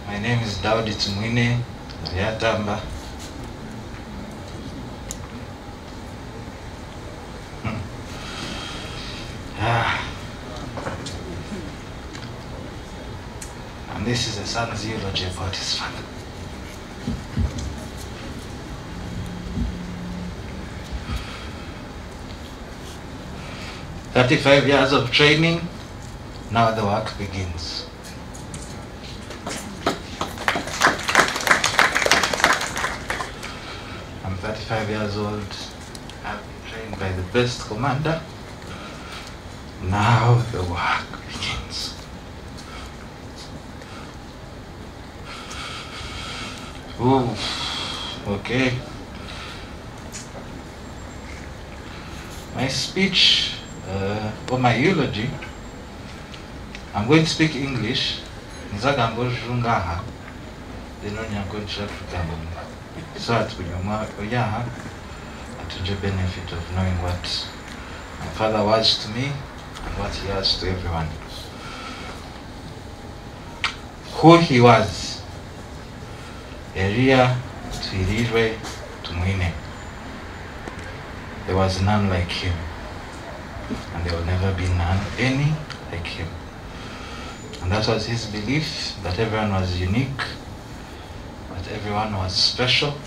My name is Elly Tumwine, Yatamba. And this is a son's eulogy about his father. "35 years of training, now the work begins." I'm 35 years old. I've been trained by the best commander. Now the work begins. Ooh, okay. My speech or my eulogy, I'm going to speak English. Then I'm going to try to so that we have the benefit of knowing what my father was to me and what he was to everyone. Who he was. Elly Tumwine. There was none like him, and there will never be any like him. And that was his belief, that everyone was unique, that everyone was special,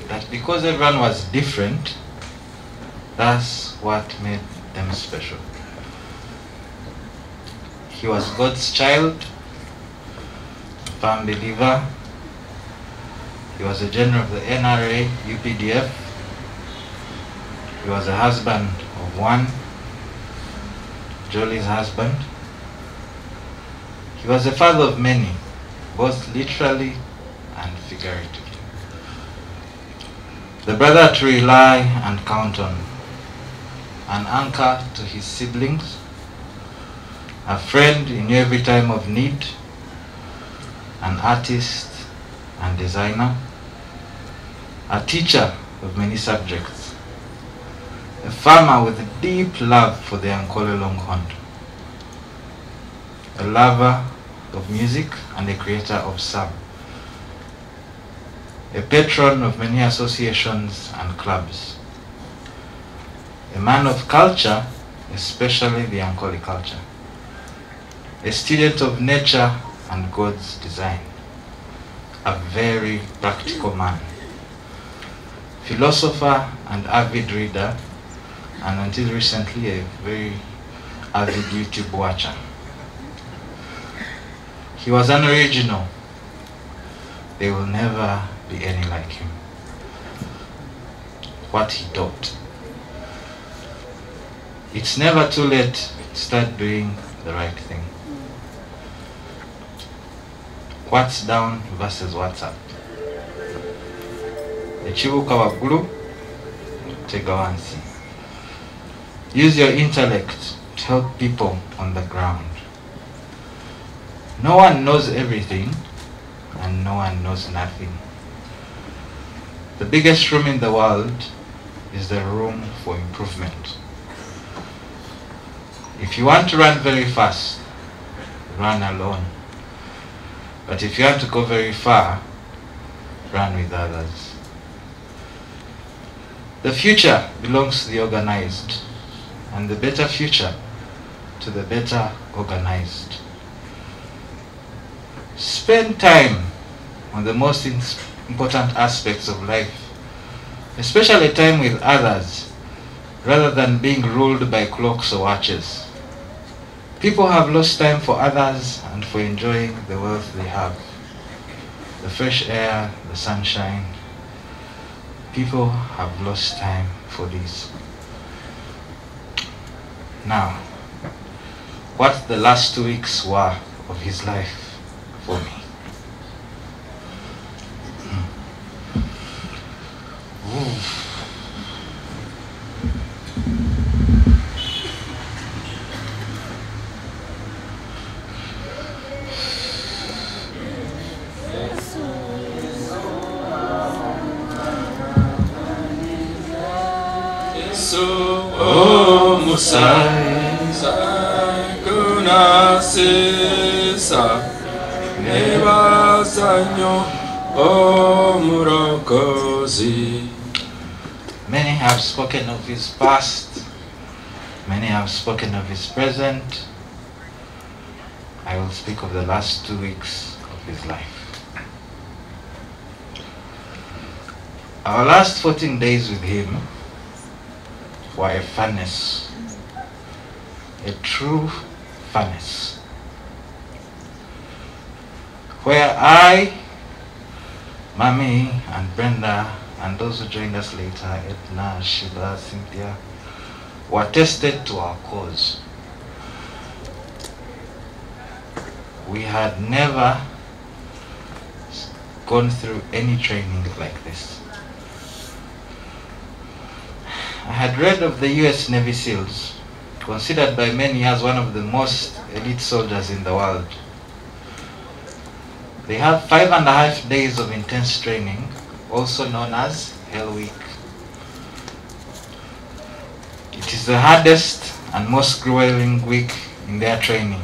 that because everyone was different, that's what made them special. He was God's child, a firm believer. He was a general of the NRA, UPDF. He was a husband of one, Jolie's husband. He was a father of many, both literally and figuratively. The brother to rely and count on, an anchor to his siblings, a friend in every time of need, an artist and designer, a teacher of many subjects, a farmer with a deep love for the Ankole Longhorn, a lover of music and a creator of some, a patron of many associations and clubs, a man of culture, especially the Ankole culture, a student of nature and God's design, a very practical man, philosopher and avid reader, and until recently a very avid YouTube watcher. He was an original. There will never be any like him. What he taught. It's never too late to start doing the right thing. What's down versus what's up. Echibuka wagulu, tega wansi. Use your intellect to help people on the ground. No one knows everything, and no one knows nothing. The biggest room in the world is the room for improvement. If you want to run very fast, run alone. But if you want to go very far, run with others. The future belongs to the organized, and the better future to the better organized. Spend time on the most important aspects of life, especially time with others, rather than being ruled by clocks or watches. People have lost time for others and for enjoying the wealth they have. The fresh air, the sunshine. People have lost time for these. Now, what the last 2 weeks were of his life for me. Musai kunasisa neba Many have spoken of his past, many have spoken of his present. I will speak of the last 2 weeks of his life. Our last 14 days with him were a furnace, a true furnace, where I, Mami and Brenda, and those who joined us later, Edna, Sheila, Cynthia, were tested to our cause. We had never gone through any training like this. I had read of the US Navy SEALs, considered by many as one of the most elite soldiers in the world. They have 5.5 days of intense training, also known as Hell Week. It is the hardest and most grueling week in their training.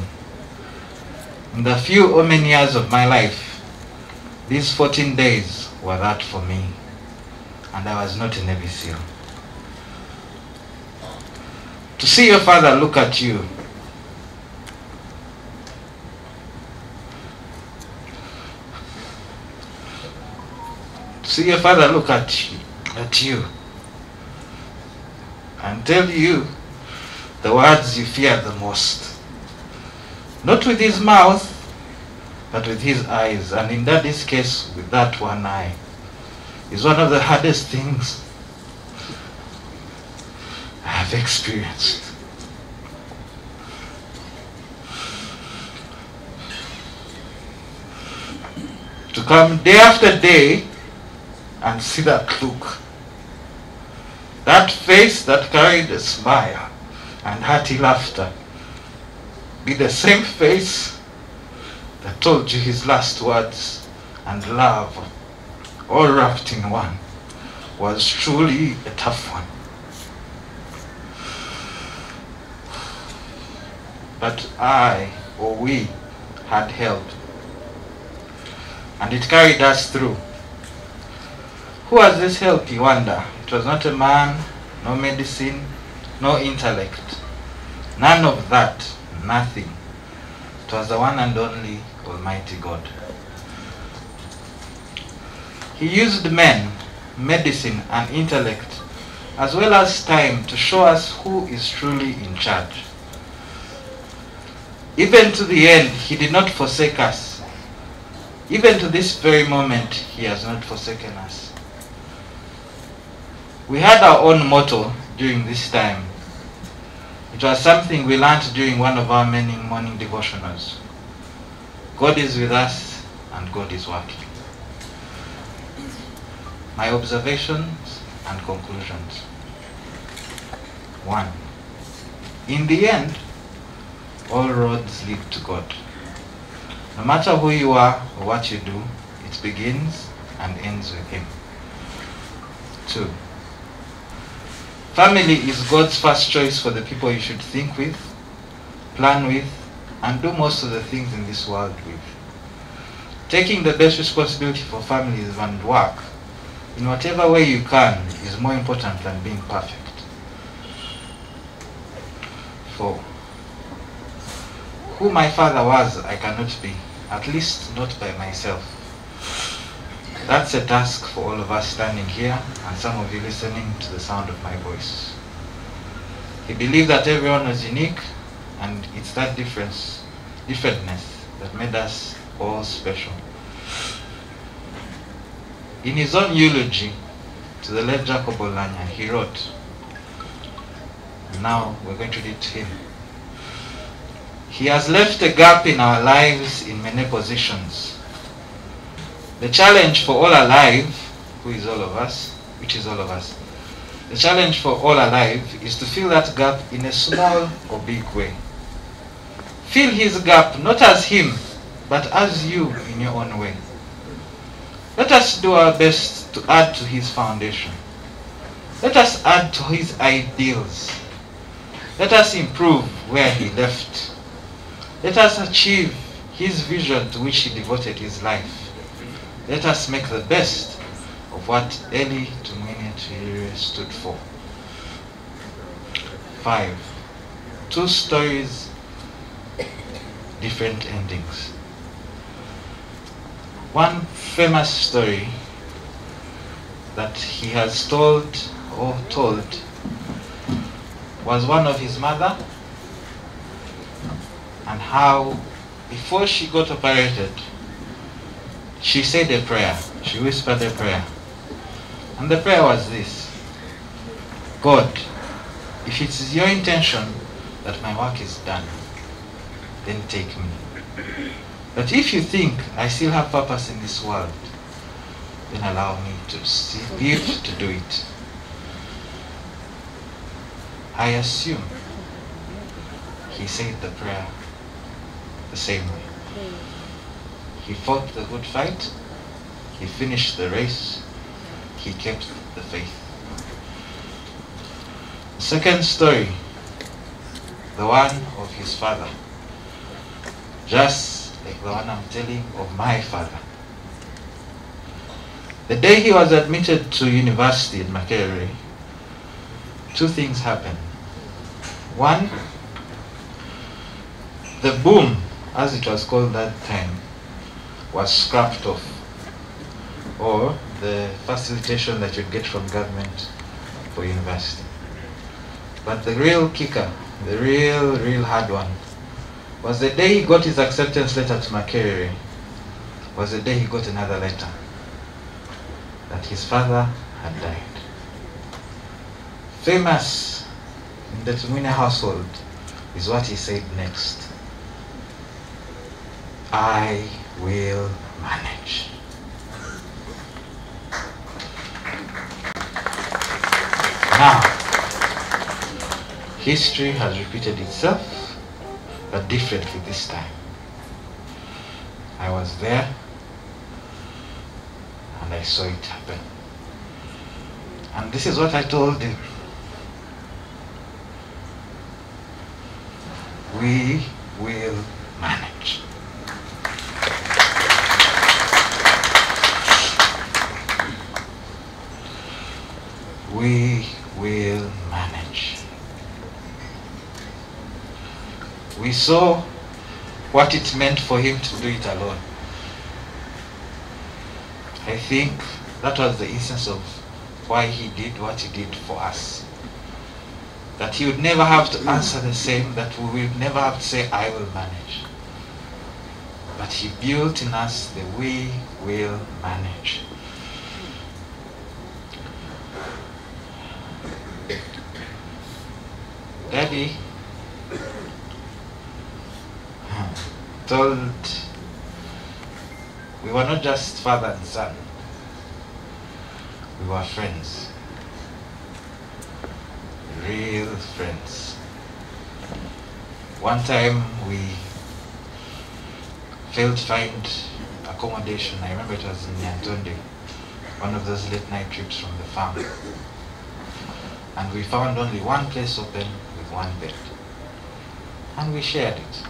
In the few or many years of my life, these 14 days were that for me, and I was not a Navy SEAL. To see your father look at you, and tell you the words you fear the most. Not with his mouth, but with his eyes, and in Daddy's case, with that one eye, is one of the hardest things I have experienced. To come day after day and see that look, that face that carried a smile and hearty laughter, be the same face that told you his last words and love, all wrapped in one, was truly a tough one. But we had help, and it carried us through. Who was this help, you wonder? It was not a man, no medicine, no intellect, none of that, nothing. It was the one and only Almighty God. He used men, medicine, and intellect, as well as time, to show us who is truly in charge. Even to the end, he did not forsake us. Even to this very moment, he has not forsaken us. We had our own motto during this time. It was something we learned during one of our many morning devotionals. God is with us and God is working. My observations and conclusions. 1. In the end, all roads lead to God. No matter who you are or what you do, it begins and ends with Him. 2. Family is God's first choice for the people you should think with, plan with, and do most of the things in this world with. Taking the best responsibility for families and work, in whatever way you can, is more important than being perfect. 4. Who my father was, I cannot be, at least not by myself. That's a task for all of us standing here, and some of you listening to the sound of my voice. He believed that everyone was unique, and it's that differentness that made us all special. In his own eulogy to the late Jacob Olanya, he wrote, and now we're going to read to him. He has left a gap in our lives in many positions. The challenge for all alive, which is all of us, the challenge for all alive is to fill that gap in a small or big way. Fill his gap not as him, but as you in your own way. Let us do our best to add to his foundation. Let us add to his ideals. Let us improve where he left. Let us achieve his vision to which he devoted his life. let us make the best of what Elly Tumwine stood for. 5. 2 stories, different endings. One famous story that he has told was one of his mother, and how before she got operated, she said a prayer. She whispered a prayer. And the prayer was this: God, if it is your intention that my work is done, then take me. But if you think I still have purpose in this world, then allow me to live to do it. I assume he said the prayer the same way. He fought the good fight, he finished the race, he kept the faith. The second story, the one of his father, just like the one I'm telling of my father. The day he was admitted to university in Makerere, 2 things happened. One, the boom, as it was called that time, was scrapped off, or the facilitation that you'd get from government for university. But the real kicker, the real hard one, was the day he got his acceptance letter to Makerere, was the day he got another letter that his father had died. Famous in the Tumwine household is what he said next: I will manage. Now, history has repeated itself, but differently this time. I was there, and I saw it happen. And this is what I told him: we will manage. We will manage. We saw what it meant for him to do it alone. I think that was the essence of why he did what he did for us. That he would never have to answer the same, that we would never have to say, I will manage. But he built in us the we will manage. Daddy told we were not just father and son, we were friends, real friends. One time we failed to find accommodation. I remember it was in Nyantonde, one of those late night trips from the farm. And we found only one place open with one bed. And we shared it.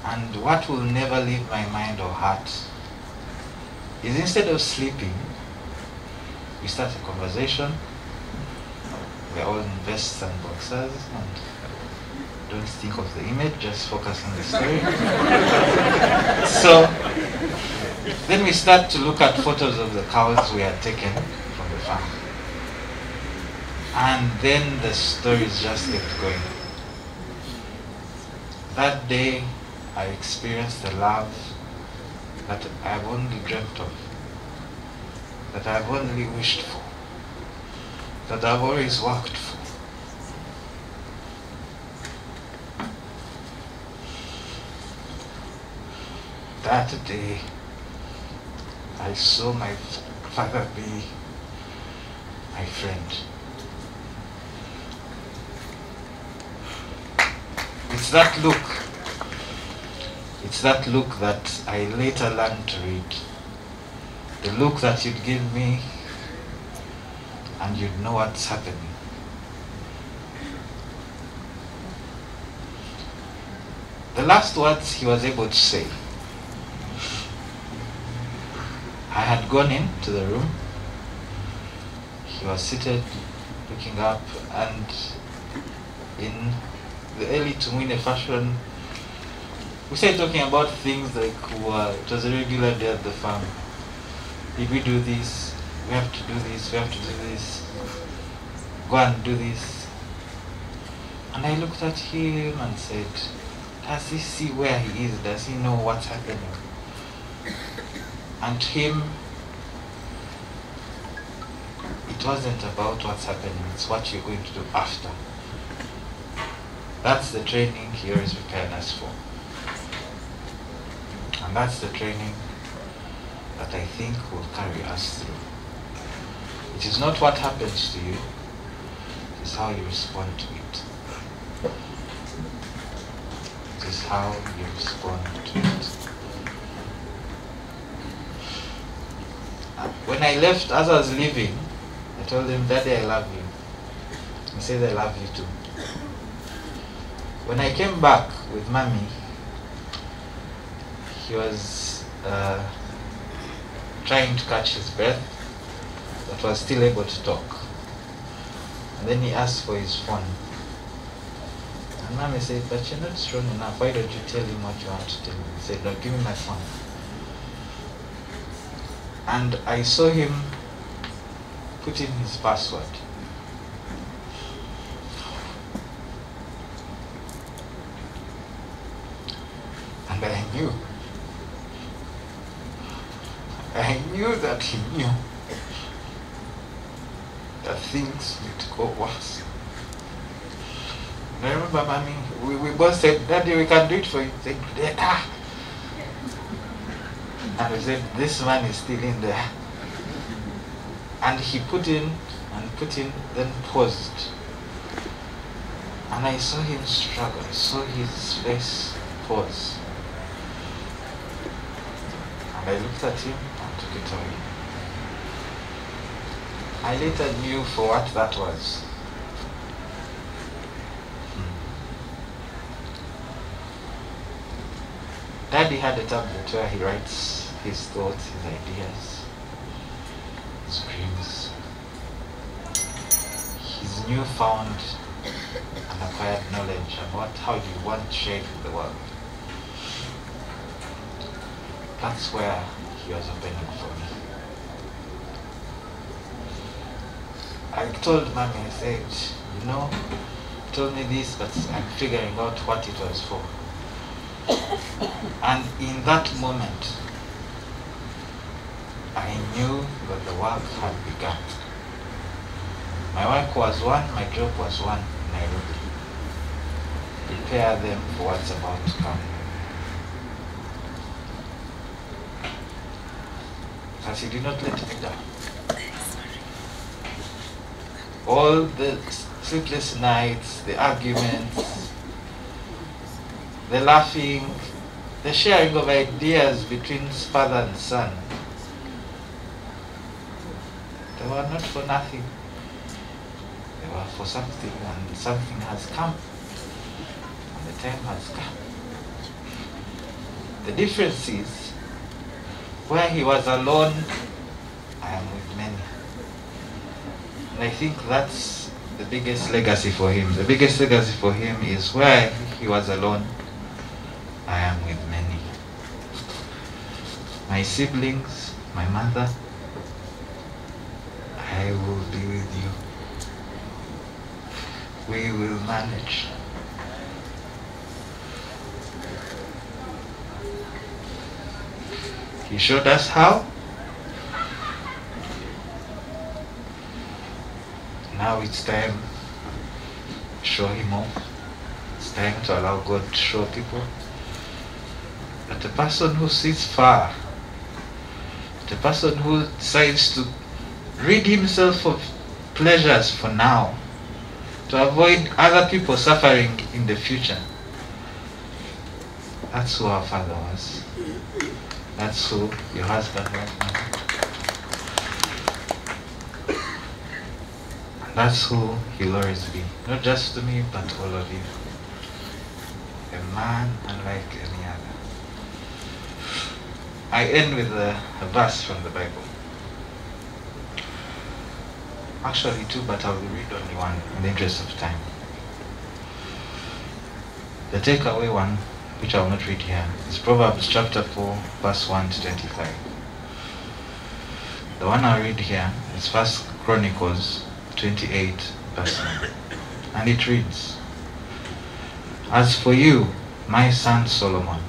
And what will never leave my mind or heart is, instead of sleeping, we start a conversation. We're all in vests and boxers, and don't think of the image, just focus on the story. So then we start to look at photos of the cows we had taken from the farm. And then the stories just kept going. That day, I experienced the love that I've only dreamt of, that I've only wished for, that I've always worked for. That day, I saw my father be my friend. It's that look. It's that look that I later learned to read. The look that you'd give me and you'd know what's happening. The last words he was able to say I had gone into the room. He was seated, looking up, and in the Elly Tumwine fashion, we started talking about things like it was a regular day at the farm. Did we do this? We have to do this, we have to do this. Go and do this. And I looked at him and said, does he see where he is? Does he know what's happening? And him, it wasn't about what's happening, it's what you're going to do after. That's the training he always prepared us for. And that's the training that I think will carry us through. It is not what happens to you, it is how you respond to it. It is how you respond to it. When I left, as I was leaving, I told him, Daddy, I love you. He said, I love you too. When I came back with Mommy, he was trying to catch his breath, but was still able to talk. And then he asked for his phone. And Mommy said, but you're not strong enough. Why don't you tell him what you want to tell him? He said, no, give me my phone. And I saw him put in his password. And I knew that he knew that things would go worse. And I remember Mommy, we both said, Daddy, we can do it for you. He said, Dada. And we said, this man is still in there. And he put in, then paused. And I saw him struggle. I saw his face pause. And I looked at him and took it away. I later knew for what that was. Daddy had a tablet where he writes his thoughts, his ideas, his dreams, his newfound and acquired knowledge about how you want to shape the world. That's where he was opening for me. I told Mommy, I said, you know, you told me this, but I'm figuring out what it was for. And in that moment, I knew that the work had begun. My work was one, my job was one, Nairobi. Prepare them for what's about to come. But he did not let me down. All the sleepless nights, the arguments, the laughing, the sharing of ideas between father and son, they were not for nothing. They were for something, and something has come. And the time has come. The difference is, where he was alone, I am with many. And I think that's the biggest legacy for him. The biggest legacy for him is where he was alone, I am with many. My siblings, my mother, I will be with you. We will manage. He showed us how. Now it's time to show him off. It's time to allow God to show people that the person who sits far, the person who decides to rid himself of pleasures for now, to avoid other people suffering in the future, that's who our Father was. That's who your husband was. And that's who he'll always be. Not just to me, but all of you. A man unlike any other. I end with a verse from the Bible. Actually two, but I will read only one in the interest of time. The takeaway one, which I will not read here, is Proverbs chapter 4, verse 1 to 25. The one I read here is 1 Chronicles 28, verse 9. And it reads, "As for you, my son Solomon,"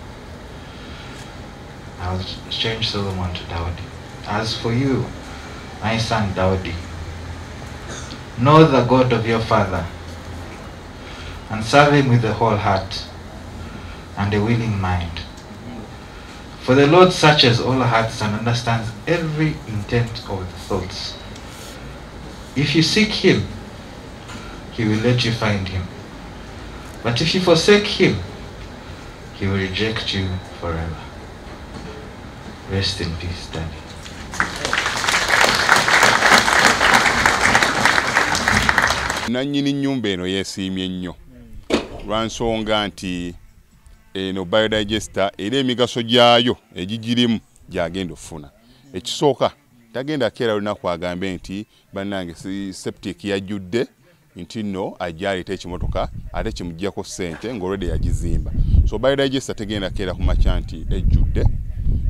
I'll change Solomon to Dawdi. "As for you, my son Dawdi, know the God of your father, and serve him with a whole heart and a willing mind. For the Lord searches all hearts and understands every intent of the thoughts. If you seek him, he will let you find him. But if you forsake him, he will reject you forever." Rest in peace, Daddy. Nanyini nnyumba eno yeesiimye nnyo lwa nsonga nti eno biodigester era emigaso gyayo egigirimu gyagenda ofuna. Ekisooka tagenda keera lunaku agambe nti bannange septic yajjudde nti nno ajja aleeta ekimotoka ate kimuggyako ssente ng'olwedde yagizimba. So biodigester tegenda keera ku makya nti ejjudde.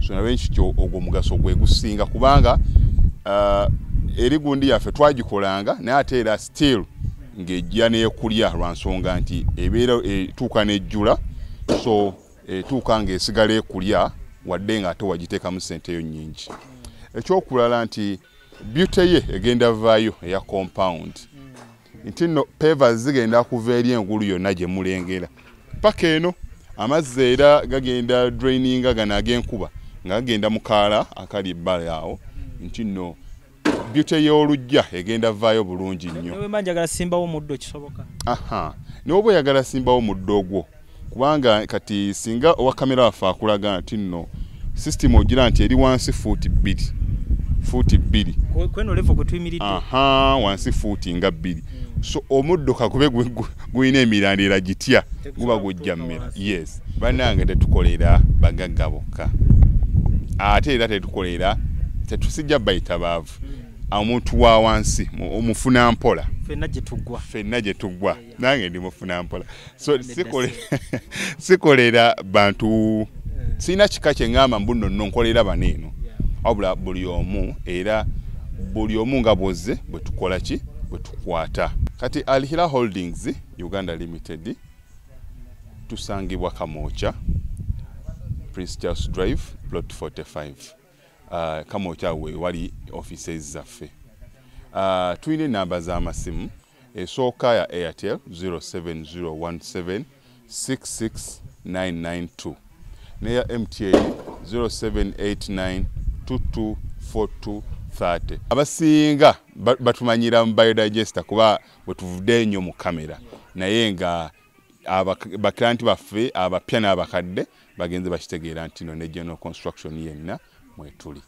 So nabwekityo ogwo mugaso gwe gusinga kubanga eri gundi yaffe twagikolanga naye ate era still ng'ejja n'ekulya lwa nsonga nti ebeera etuuka n'ejjula, so etuuka ng'esigala ekulya wadde ng'ate wagiteekamu ssenteyo nnyingi. Ekyokulala nti beauty ye egenda vaayo eya compound nti nno pavers zigenda kuva eri engulu yonna gye mulengera paka eno amazzi era gagenda draininga gano ag'enkuba nga gagenda mu kaala akali ebbali awo nti nno beauty y'olujja egenda vaayo bulungi nnyo. Newe manjagala simbawo muddo kisoboka. Aha. N'oba oyagala simbawo muddo ogwo kubanga kati singa owa kamera waffe akulaga nti nno system ogira nti eri wansi fuuti 2. Kweno level kwe tuyimiridde. Aha, wansi fuuti nga 2. So omuddo kakube guyina emirandira gitya guba gujja mmera. Yes. Bannange tetukolera bagagga bokka. Ate era tetusijja bayita baavu. Omuntu wa wansi omufuna mpola. Fenna gye tuggwa. Nange ndi mufuna mpola. So sikolera bantu sina kika kye ngamba mbu nno nkolera baneeno. Wabula buli omu era buli omu nga bwozze bwe tukola ki bwe tukwata. Kati Alhira Holdings Uganda Limited tusangibwa Kamoocha, Prince Charles Drive, Plot 45. Kamoocha we wali offices zaffe. Tuyina namba z'amasimu esooka ya Airtel 07017669992 neya MTN 0789224230. Abasinga batumanyira mu biodigester kuba bwe tuvudde nnyo mu kamera naye nga baklanti baffe abapya n'abakadde bagenze bakitegeera nti no ne general construction yenna mwetuli.